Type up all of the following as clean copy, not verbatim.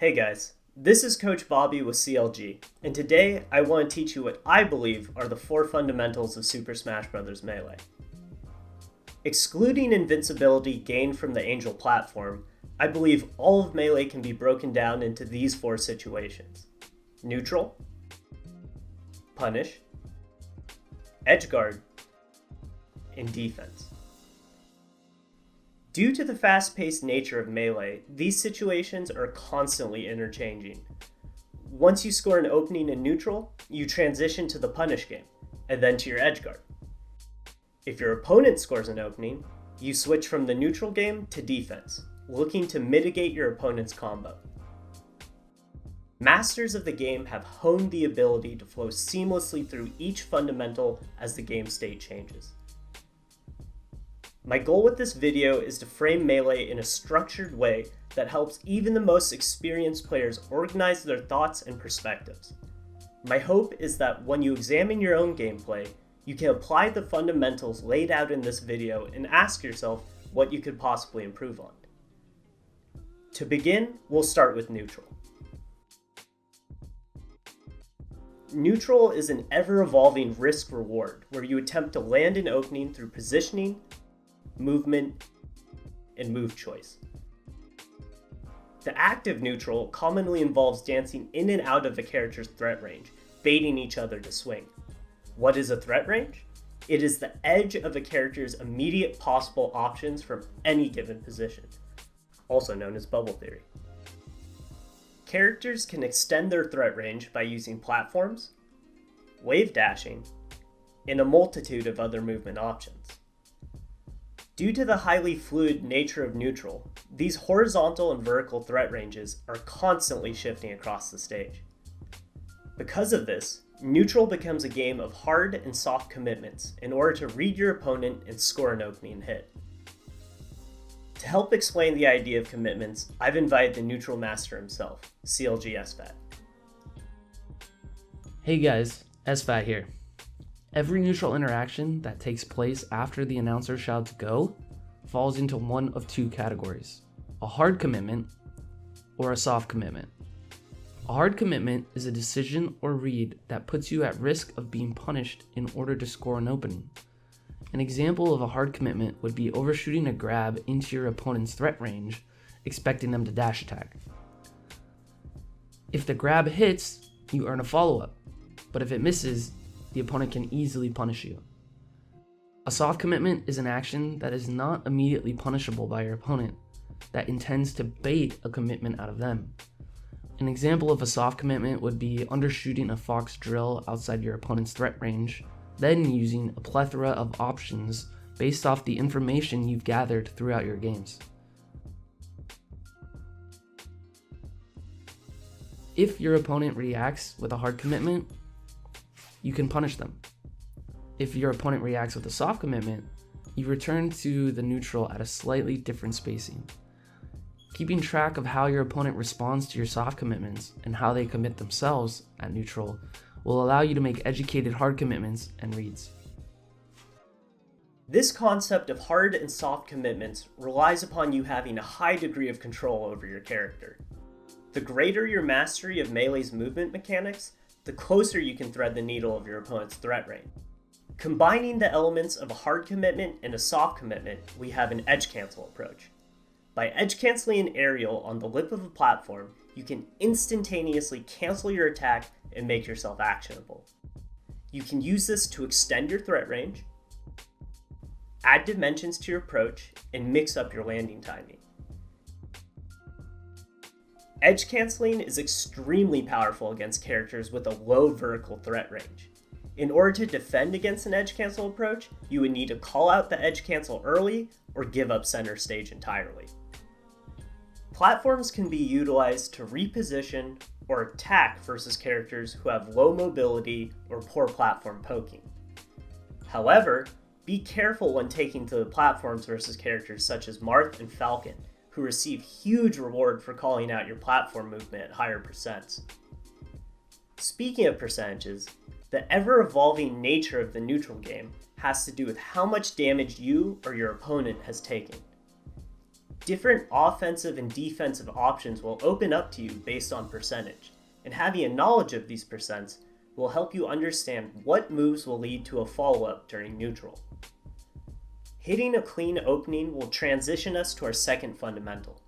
Hey guys, this is Coach Bobby with CLG, and today I want to teach you what I believe are the 4 fundamentals of Super Smash Bros. Melee. Excluding invincibility gained from the Angel platform, I believe all of Melee can be broken down into these 4 situations: neutral, punish, edgeguard, and defense. Due to the fast-paced nature of Melee, these situations are constantly interchanging. Once you score an opening in neutral, you transition to the punish game, and then to your edgeguard. If your opponent scores an opening, you switch from the neutral game to defense, looking to mitigate your opponent's combo. Masters of the game have honed the ability to flow seamlessly through each fundamental as the game state changes. My goal with this video is to frame Melee in a structured way that helps even the most experienced players organize their thoughts and perspectives. My hope is that when you examine your own gameplay, you can apply the fundamentals laid out in this video and ask yourself what you could possibly improve on. To begin, we'll start with neutral. Neutral is an ever-evolving risk-reward where you attempt to land an opening through positioning, movement, and move choice. The active neutral commonly involves dancing in and out of a character's threat range, baiting each other to swing. What is a threat range? It is the edge of a character's immediate possible options from any given position, also known as bubble theory. Characters can extend their threat range by using platforms, wave dashing, and a multitude of other movement options. Due to the highly fluid nature of neutral, these horizontal and vertical threat ranges are constantly shifting across the stage. Because of this, neutral becomes a game of hard and soft commitments in order to read your opponent and score an opening hit. To help explain the idea of commitments, I've invited the neutral master himself, CLG SFAT. Hey guys, SFAT here. Every neutral interaction that takes place after the announcer shouts go falls into one of 2 categories: a hard commitment or a soft commitment. A hard commitment is a decision or read that puts you at risk of being punished in order to score an opening. An example of a hard commitment would be overshooting a grab into your opponent's threat range, expecting them to dash attack. If the grab hits, you earn a follow-up, but if it misses, the opponent can easily punish you. A soft commitment is an action that is not immediately punishable by your opponent, that intends to bait a commitment out of them. An example of a soft commitment would be undershooting a fox drill outside your opponent's threat range, then using a plethora of options based off the information you've gathered throughout your games. If your opponent reacts with a hard commitment, you can punish them. If your opponent reacts with a soft commitment, you return to the neutral at a slightly different spacing. Keeping track of how your opponent responds to your soft commitments and how they commit themselves at neutral will allow you to make educated hard commitments and reads. This concept of hard and soft commitments relies upon you having a high degree of control over your character. The greater your mastery of Melee's movement mechanics, the closer you can thread the needle of your opponent's threat range. Combining the elements of a hard commitment and a soft commitment, we have an edge cancel approach. By edge canceling an aerial on the lip of a platform, you can instantaneously cancel your attack and make yourself actionable. You can use this to extend your threat range, add dimensions to your approach, and mix up your landing timing. Edge canceling is extremely powerful against characters with a low vertical threat range. In order to defend against an edge cancel approach, you would need to call out the edge cancel early or give up center stage entirely. Platforms can be utilized to reposition or attack versus characters who have low mobility or poor platform poking. However, be careful when taking to the platforms versus characters such as Marth and Falcon, who receive huge reward for calling out your platform movement at higher percents. Speaking of percentages, the ever-evolving nature of the neutral game has to do with how much damage you or your opponent has taken. Different offensive and defensive options will open up to you based on percentage, and having a knowledge of these percents will help you understand what moves will lead to a follow-up during neutral. Hitting a clean opening will transition us to our second fundamental,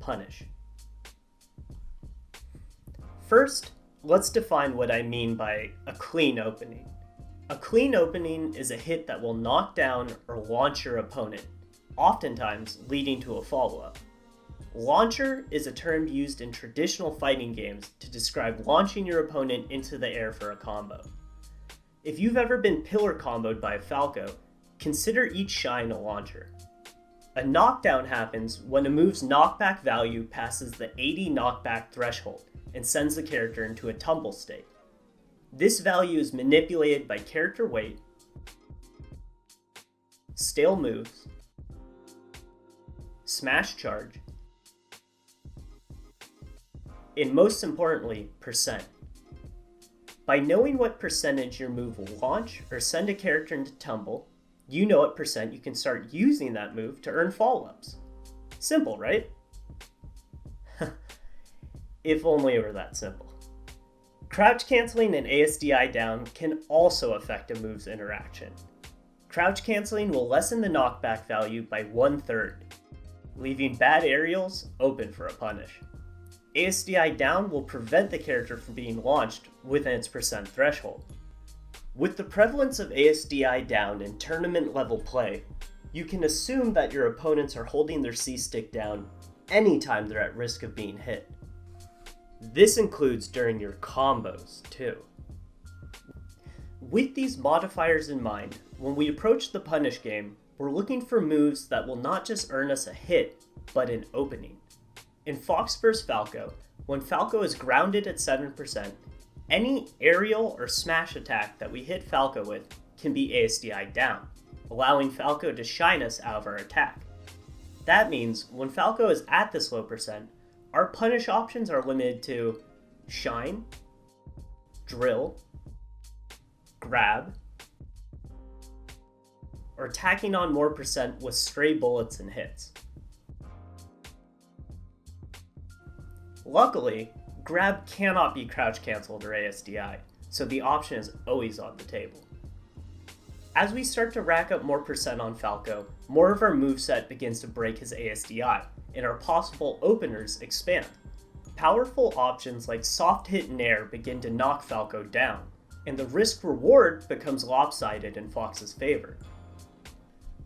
punish. First, let's define what I mean by a clean opening. A clean opening is a hit that will knock down or launch your opponent, oftentimes leading to a follow-up. Launcher is a term used in traditional fighting games to describe launching your opponent into the air for a combo. If you've ever been pillar comboed by a Falco, consider each shine a launcher. A knockdown happens when a move's knockback value passes the 80 knockback threshold and sends the character into a tumble state. This value is manipulated by character weight, stale moves, smash charge, and most importantly, percent. By knowing what percentage your move will launch or send a character into tumble, you know what percent you can start using that move to earn follow-ups. Simple, right? If only it were that simple. Crouch canceling and ASDI down can also affect a move's interaction. Crouch canceling will lessen the knockback value by 1/3, leaving bad aerials open for a punish. ASDI down will prevent the character from being launched within its percent threshold. With the prevalence of ASDI down in tournament level play, you can assume that your opponents are holding their C-stick down anytime they're at risk of being hit. This includes during your combos too. With these modifiers in mind, when we approach the punish game, we're looking for moves that will not just earn us a hit, but an opening. In Fox vs. Falco, when Falco is grounded at 7%, any aerial or smash attack that we hit Falco with can be ASDI down, allowing Falco to shine us out of our attack. That means when Falco is at this low percent, our punish options are limited to shine, drill, grab, or tacking on more percent with stray bullets and hits. Luckily, grab cannot be crouch cancelled or ASDI, so the option is always on the table. As we start to rack up more percent on Falco, more of our moveset begins to break his ASDI, and our possible openers expand. Powerful options like soft hit and air begin to knock Falco down, and the risk-reward becomes lopsided in Fox's favor.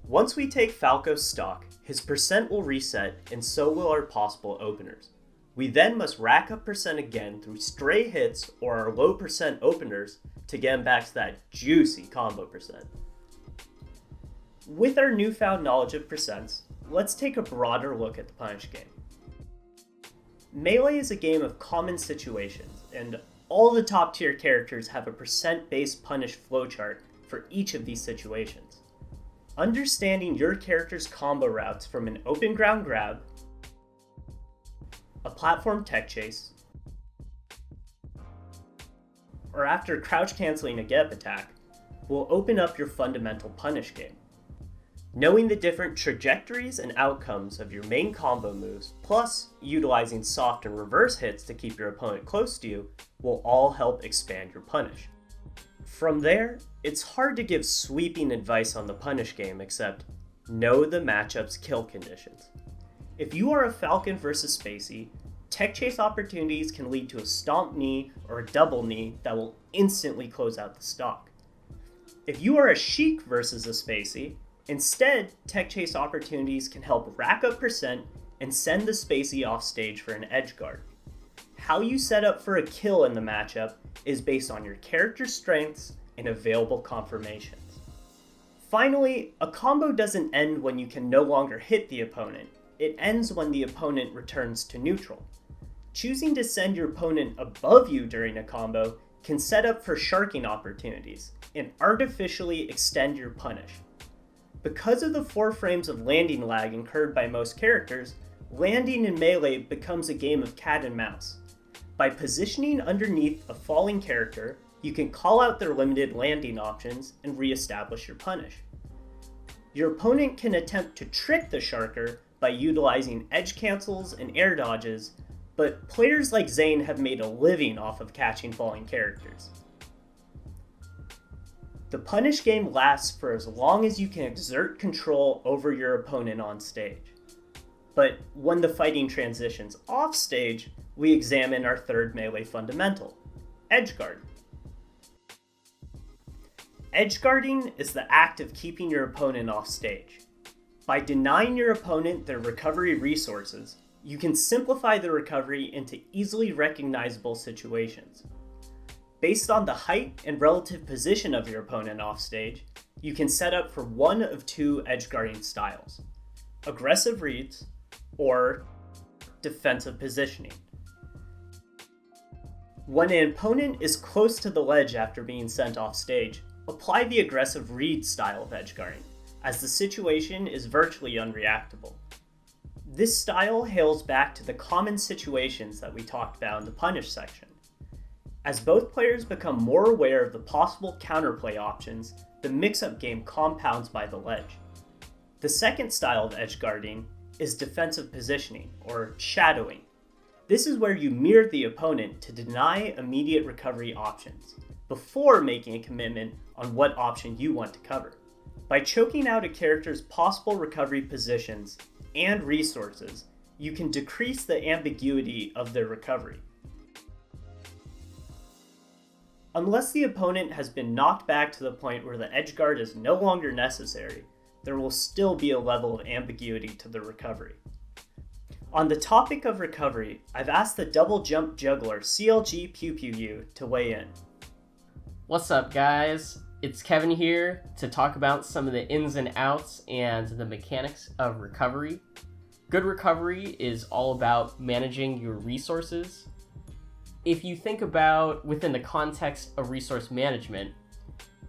Once we take Falco's stock, his percent will reset, and so will our possible openers. We then must rack up percent again through stray hits or our low percent openers to get him back to that juicy combo percent. With our newfound knowledge of percents, let's take a broader look at the punish game. Melee is a game of common situations, and all the top tier characters have a percent-based punish flowchart for each of these situations. Understanding your character's combo routes from an open ground grab, a platform tech chase, or after crouch canceling a get up attack, will open up your fundamental punish game. Knowing the different trajectories and outcomes of your main combo moves, plus utilizing soft and reverse hits to keep your opponent close to you, will all help expand your punish. From there, it's hard to give sweeping advice on the punish game except know the matchup's kill conditions. If you are a Falcon versus Spacey, tech chase opportunities can lead to a stomp knee or a double knee that will instantly close out the stock. If you are a Sheik versus a Spacey, instead, tech chase opportunities can help rack up percent and send the Spacey off stage for an edge guard. How you set up for a kill in the matchup is based on your character's strengths and available confirmations. Finally, a combo doesn't end when you can no longer hit the opponent. It ends when the opponent returns to neutral. Choosing to send your opponent above you during a combo can set up for sharking opportunities and artificially extend your punish. Because of the 4 frames of landing lag incurred by most characters, landing in Melee becomes a game of cat and mouse. By positioning underneath a falling character, you can call out their limited landing options and re-establish your punish. Your opponent can attempt to trick the sharker by utilizing edge cancels and air dodges, but players like Zane have made a living off of catching falling characters. The punish game lasts for as long as you can exert control over your opponent on stage. But when the fighting transitions off stage, we examine our third melee fundamental, EDGEGUARD. Edgeguarding is the act of keeping your opponent off stage. By denying your opponent their recovery resources, you can simplify the recovery into easily recognizable situations. Based on the height and relative position of your opponent off stage, you can set up for one of two edgeguarding styles: aggressive reads or defensive positioning. When an opponent is close to the ledge after being sent off stage, apply the aggressive read style of edgeguarding, as the situation is virtually unreactable. This style hails back to the common situations that we talked about in the punish section. As both players become more aware of the possible counterplay options, the mix-up game compounds by the ledge. The second style of edgeguarding is defensive positioning, or shadowing. This is where you mirror the opponent to deny immediate recovery options, before making a commitment on what option you want to cover. By choking out a character's possible recovery positions and resources, you can decrease the ambiguity of their recovery. Unless the opponent has been knocked back to the point where the edgeguard is no longer necessary, there will still be a level of ambiguity to the recovery. On the topic of recovery, I've asked the double jump juggler CLG Pew Pew U to weigh in. What's up, guys? It's Kevin here to talk about some of the ins and outs and the mechanics of recovery. Good recovery is all about managing your resources. If you think about within the context of resource management,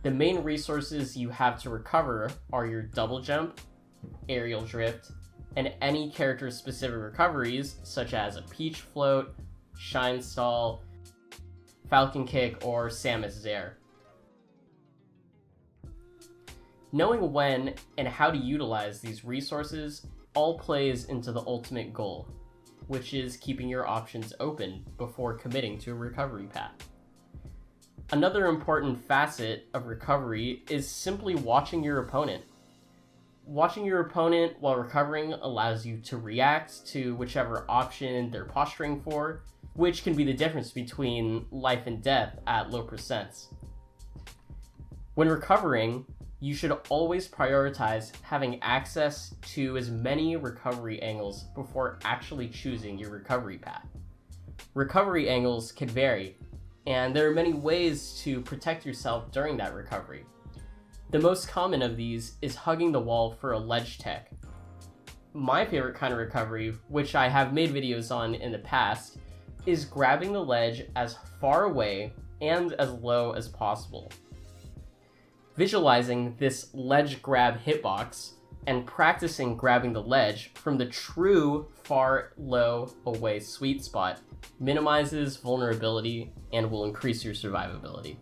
the main resources you have to recover are your double jump, aerial drift, and any character-specific recoveries such as a peach float, shine stall, falcon kick, or Samus Air. Knowing when and how to utilize these resources all plays into the ultimate goal, which is keeping your options open before committing to a recovery path. Another important facet of recovery is simply watching your opponent. Watching your opponent while recovering allows you to react to whichever option they're posturing for, which can be the difference between life and death at low percents. When recovering, you should always prioritize having access to as many recovery angles before actually choosing your recovery path. Recovery angles can vary, and there are many ways to protect yourself during that recovery. The most common of these is hugging the wall for a ledge tech. My favorite kind of recovery, which I have made videos on in the past, is grabbing the ledge as far away and as low as possible. Visualizing this ledge grab hitbox and practicing grabbing the ledge from the true far low away sweet spot minimizes vulnerability and will increase your survivability.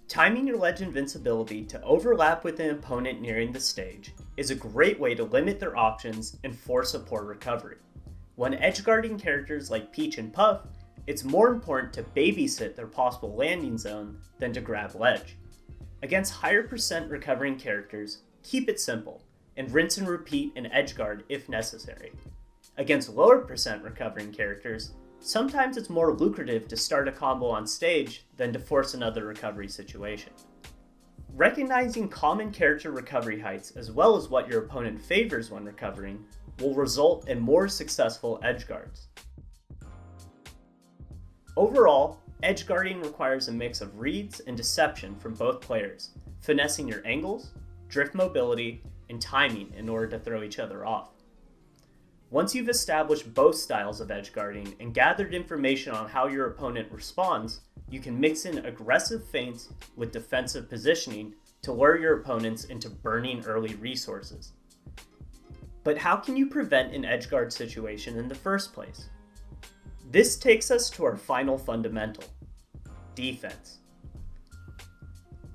Timing your ledge invincibility to overlap with an opponent nearing the stage is a great way to limit their options and force a poor recovery. When edgeguarding characters like Peach and Puff, it's more important to babysit their possible landing zone than to grab ledge. Against higher percent recovering characters, keep it simple, and rinse and repeat an edgeguard if necessary. Against lower percent recovering characters, sometimes it's more lucrative to start a combo on stage than to force another recovery situation. Recognizing common character recovery heights as well as what your opponent favors when recovering will result in more successful edgeguards. Overall, edgeguarding requires a mix of reads and deception from both players, finessing your angles, drift mobility, and timing in order to throw each other off. Once you've established both styles of edgeguarding and gathered information on how your opponent responds, you can mix in aggressive feints with defensive positioning to lure your opponents into burning early resources. But how can you prevent an edgeguard situation in the first place? This takes us to our final fundamental, defense.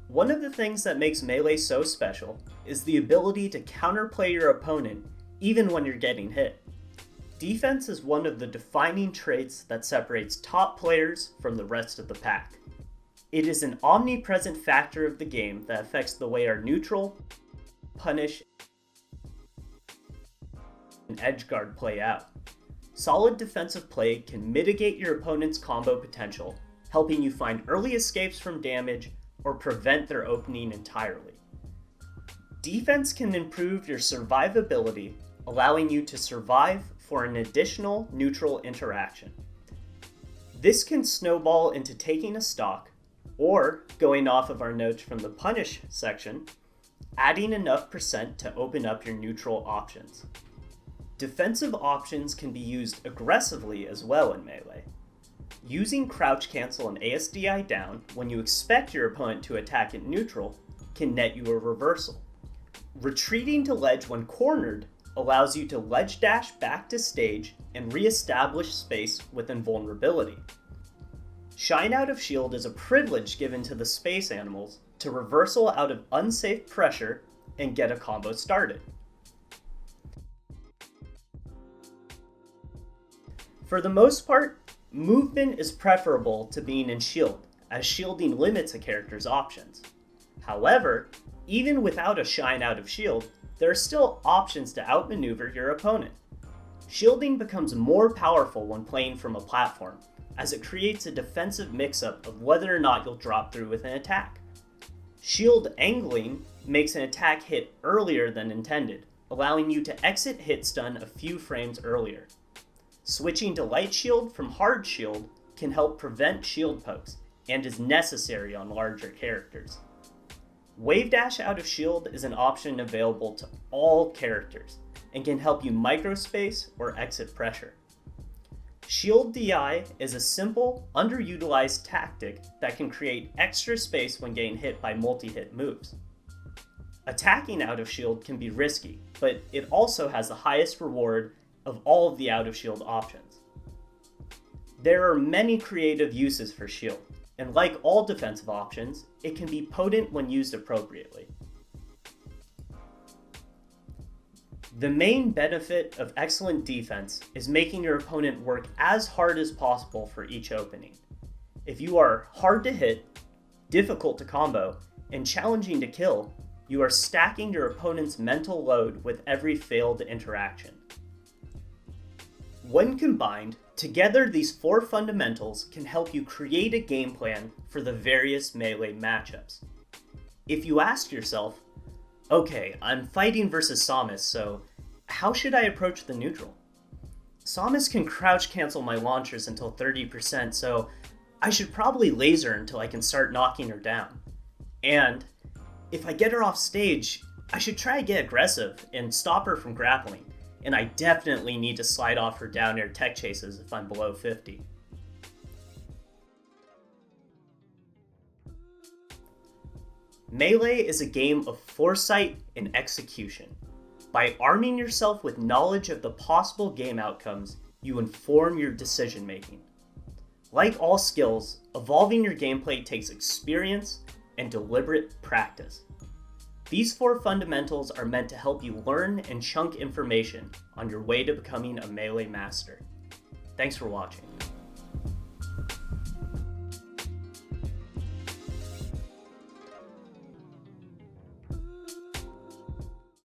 One of the things that makes Melee so special is the ability to counterplay your opponent even when you're getting hit. Defense is one of the defining traits that separates top players from the rest of the pack. It is an omnipresent factor of the game that affects the way our neutral, punish, and edgeguard play out. Solid defensive play can mitigate your opponent's combo potential, helping you find early escapes from damage or prevent their opening entirely. Defense can improve your survivability, allowing you to survive for an additional neutral interaction. This can snowball into taking a stock, or, going off of our notes from the punish section, adding enough percent to open up your neutral options. Defensive options can be used aggressively as well in Melee. Using crouch cancel and ASDI down when you expect your opponent to attack at neutral can net you a reversal. Retreating to ledge when cornered allows you to ledge dash back to stage and re-establish space with invulnerability. Shine out of shield is a privilege given to the space animals to reversal out of unsafe pressure and get a combo started. For the most part, movement is preferable to being in shield, as shielding limits a character's options. However, even without a shine out of shield, there are still options to outmaneuver your opponent. Shielding becomes more powerful when playing from a platform, as it creates a defensive mix-up of whether or not you'll drop through with an attack. Shield angling makes an attack hit earlier than intended, allowing you to exit hit stun a few frames earlier. Switching to light shield from hard shield can help prevent shield pokes, and is necessary on larger characters. Wave dash out of shield is an option available to all characters, and can help you microspace or exit pressure. Shield DI is a simple, underutilized tactic that can create extra space when getting hit by multi-hit moves. Attacking out of shield can be risky, but it also has the highest reward of all of the out of shield options. There are many creative uses for shield, and like all defensive options, it can be potent when used appropriately. The main benefit of excellent defense is making your opponent work as hard as possible for each opening. If you are hard to hit, difficult to combo, and challenging to kill, you are stacking your opponent's mental load with every failed interaction. When combined, together these four fundamentals can help you create a game plan for the various Melee matchups. If you ask yourself, okay, I'm fighting versus Samus, so how should I approach the neutral? Samus can crouch cancel my launchers until 30%, so I should probably laser until I can start knocking her down. And if I get her off stage, I should try to get aggressive and stop her from grappling, and I definitely need to slide off her down air tech chases if I'm below 50. Melee is a game of foresight and execution. By arming yourself with knowledge of the possible game outcomes, you inform your decision making. Like all skills, evolving your gameplay takes experience and deliberate practice. These four fundamentals are meant to help you learn and chunk information on your way to becoming a Melee master. Thanks for watching.